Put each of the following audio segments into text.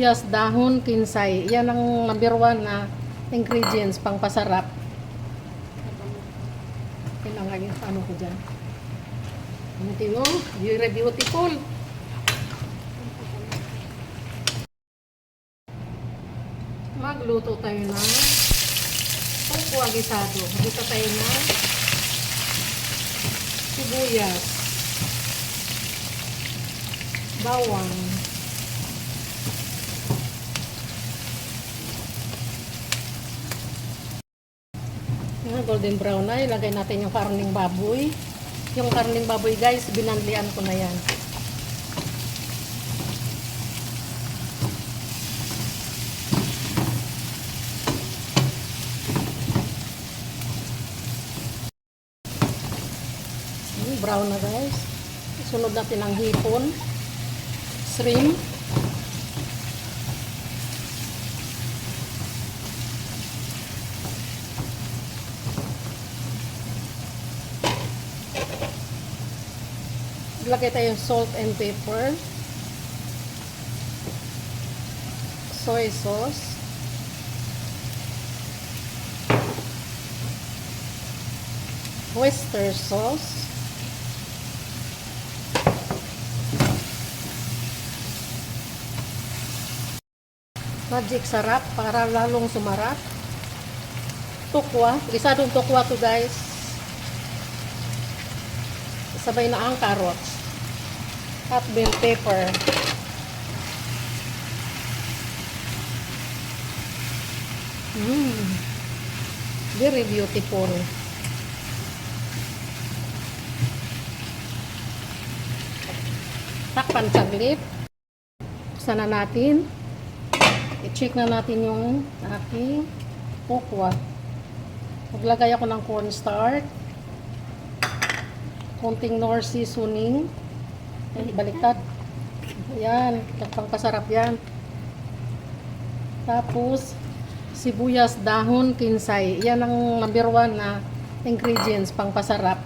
Yes, dahon kinsay. Yan ang number 1 na ingredients pang pasarap. Kailangan yung ano ko dyan. Tingnan mo, very beautiful. Magluto tayo ng tokwa gisado. Magluto tayo ng sibuyas, bawang, golden brown na. Ilagay natin yung karning baboy. Yung karning baboy guys, binanlian ko na yan. Brown na guys. Sunod natin ang hipon, shrimp, lagay tayo salt and pepper, soy sauce, oyster sauce, magic sarap para lalong sumarap, tukwa, gisadong tukwa to guys, sabay na ang carrots at bell pepper. Very beautiful. Takpan saglit. Buksan na natin. I-check na natin yung aking tokwa. Maglagay ako ng cornstarch, konting nor seasoning. Ay, baliktad. Ayan, pangpasarap yan. Tapos, sibuyas, dahon, kinsay. Yan ang number 1 na ingredients pang pasarap.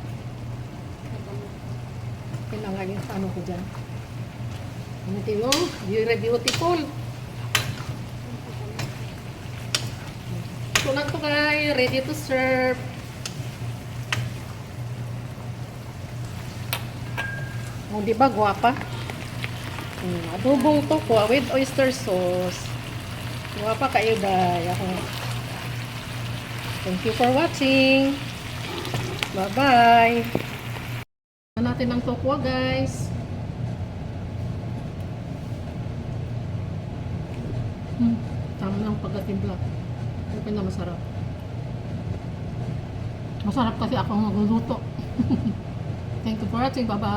Kailangan yung ano ko dyan. Tingnan mo, very beautiful. Ito na to guys, ready to serve. O, di ba guwapa? Adobong tokwa with oyster sauce. Guwapa kayo day. Ako. Thank you for watching. Bye-bye. Natin ang tokwa guys. Tama lang pagkatimpla. Okay na masarap. Masarap kasi ako magluluto. Thank you for watching. Bye-bye.